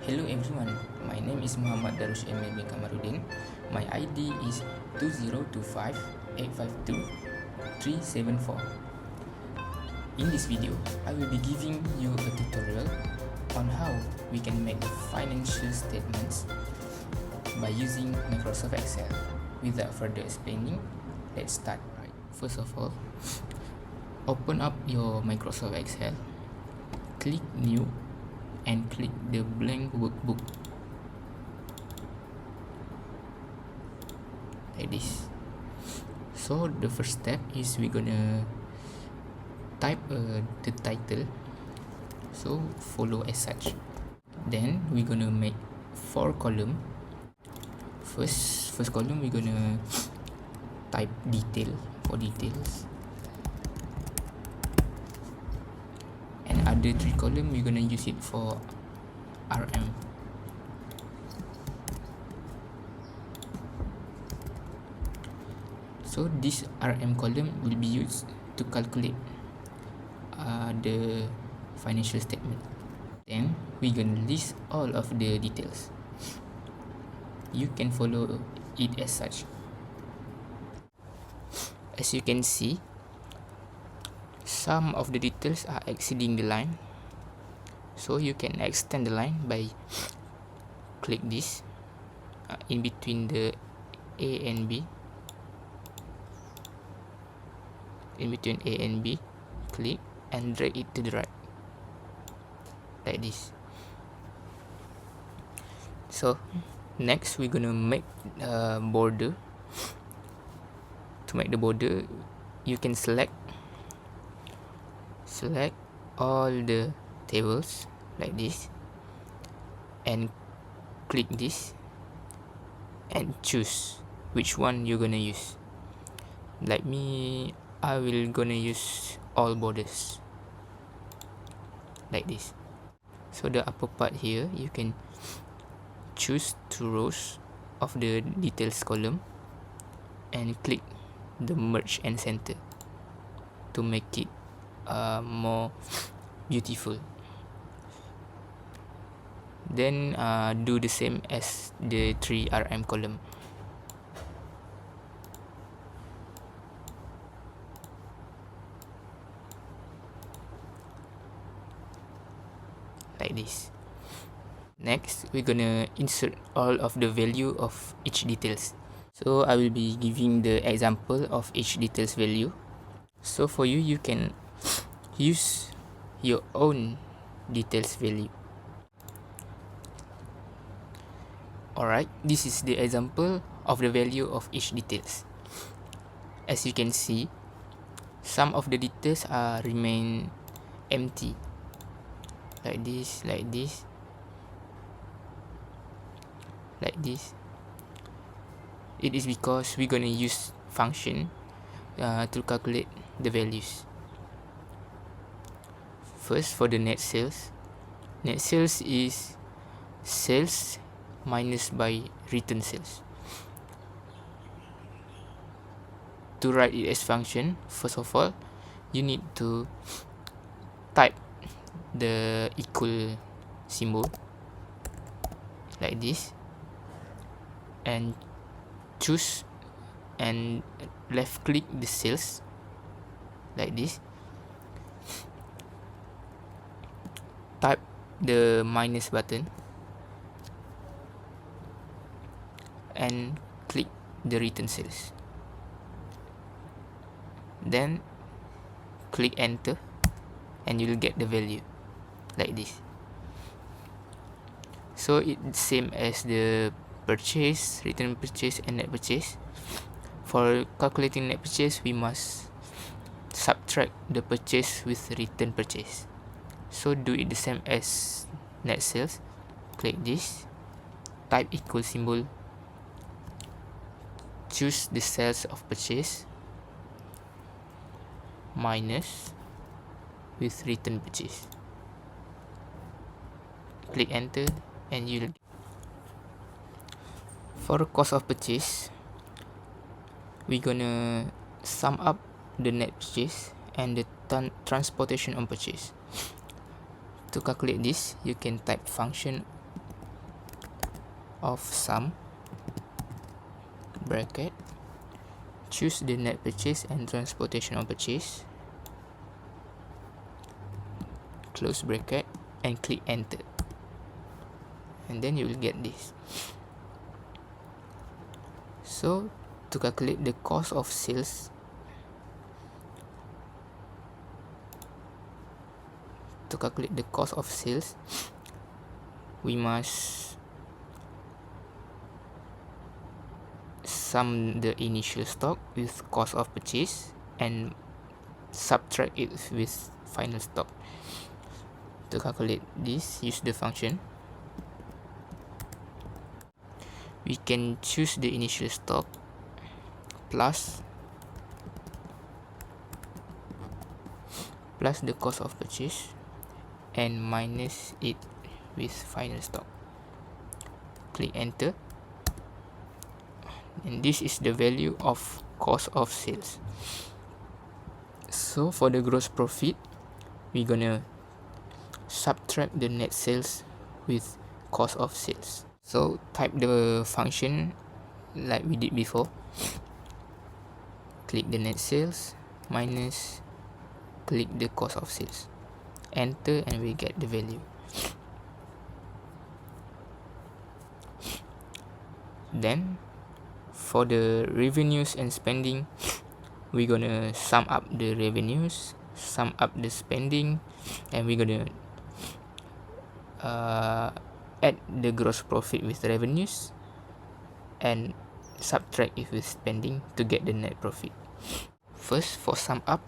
Hello everyone, my name is Muhammad Darush Emil bin Kamaruddin. My ID is 2025852374. In this video, I will be giving you a tutorial on how we can make financial statements by using Microsoft Excel. Without further explaining, let's start. First of all, open up your Microsoft Excel, click New, and click the blank workbook like this. So the first step is we're gonna type the title, so follow as such. Then we're gonna make 4 column. First column we're gonna type detail for details, and other 3 column we're gonna use it for RM. So this RM column will be used to calculate the financial statement. Then we're gonna list all of the details. You can follow it as such. As you can see, some of the details are exceeding the line, so you can extend the line by click this in between the A and B. In between A and B, click and drag it to the right like this. So next we're gonna make a border. To make the border, you can select all the tables like this and click this and choose which one you're gonna use. Like me, I will gonna use all borders like this. So the upper part here, you can choose 2 rows of the details column and click the merge and center to make it more beautiful. Then do the same as the 3 RM column. Like this. Next, we're gonna insert all of the value of each details. So I will be giving the example of each details value. So for you, you can use your own details value. Alright, this is the example of the value of each details. As you can see, some of the details remain empty. Like this, like this, like this. It is because we're gonna use function to calculate the values. First, for the net sales is sales minus by return sales. To write it as function, first of all, you need to type the equal symbol like this and choose and left click the sales like this. Type the minus button and click the return sales. Then click enter and you'll get the value like this. So it's same as the purchase, return purchase, and net purchase. For calculating net purchase, we must subtract the purchase with return purchase. So do it the same as net sales. Click this, type equal symbol, choose the sales of purchase minus with return purchase. Click enter and you'll. For cost of purchase, we're gonna sum up the net purchase and the transportation on purchase. To calculate this, you can type function of sum bracket, choose the net purchase and transportation of purchase, close bracket, and click enter, and then you will get this. So to calculate the cost of sales, we must sum the initial stock with cost of purchase and subtract it with final stock. To calculate this, use the function. We can choose the initial stock plus the cost of purchase and minus it with final stock. Click enter, and this is the value of cost of sales. So for the gross profit, we're gonna subtract the net sales with cost of sales. So type the function like we did before. Click the net sales minus click the cost of sales, enter, and we get the value. Then for the revenues and spending, we're gonna sum up the revenues, sum up the spending, and we're gonna add the gross profit with revenues and subtract it with spending to get the net profit. First, for sum up,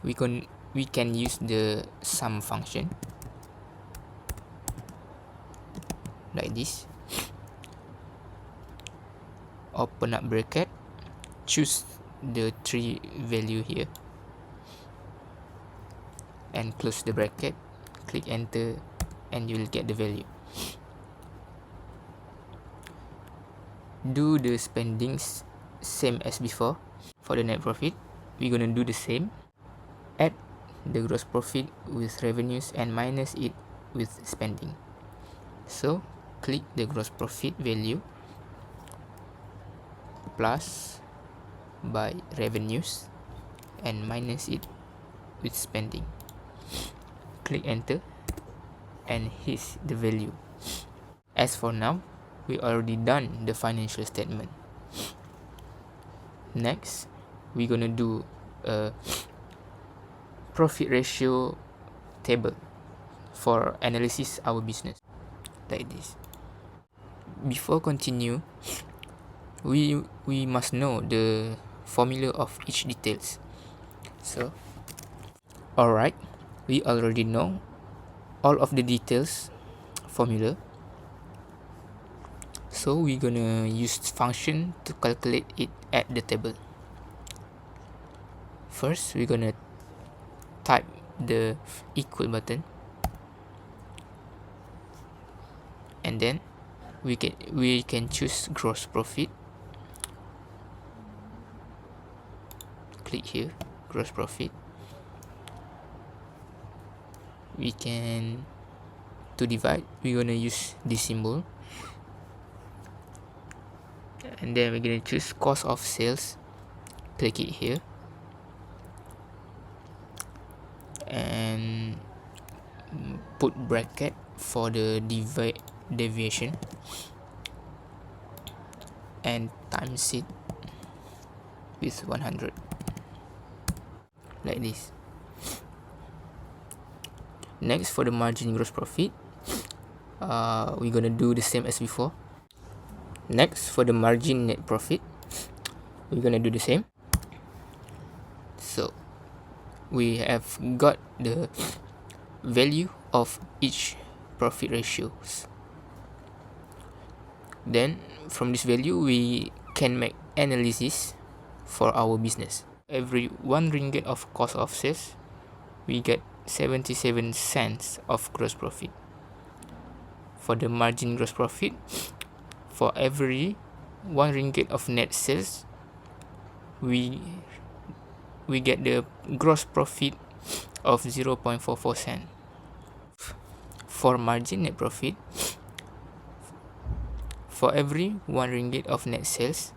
we can use the sum function like this. Open up bracket, choose the 3 value here, and close the bracket, click enter, and you will get the value. Do the spendings same as before. For the net profit, we're gonna do the same. Add the gross profit with revenues and minus it with spending. So click the gross profit value plus by revenues and minus it with spending. Click enter, and here's the value. As for now, we already done the financial statement. Next, we're gonna do a profit ratio table for analysis our business like this. Before continue, we must know the formula of each details. So alright, we already know all of the details formula, so we're gonna use function to calculate it at the table. First, we're gonna type the equal button, and then we can choose gross profit. Click here, gross profit. We can, to divide, we're gonna use this symbol, and then we're gonna choose cost of sales. Click it here, and put bracket for the deviation, and times it with 100 like this. Next, for the margin gross profit, we're gonna do the same as before. Next, for the margin net profit, we're gonna do the same. So we have got the value of each profit ratios. Then from this value, we can make analysis for our business. Every 1 ringgit of cost of sales, we get 77 cents of gross profit. For the margin gross profit, for every 1 ringgit of net sales, we get the gross profit of 0.44 cent. For margin net profit, For every 1 ringgit of net sales,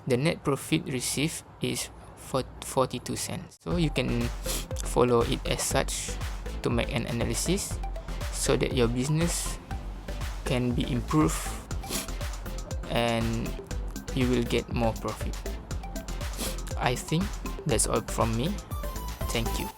the net profit received is 42 cents. So you can follow it as such to make an analysis so that your business can be improved and you will get more profit. I think that's all from me. Thank you.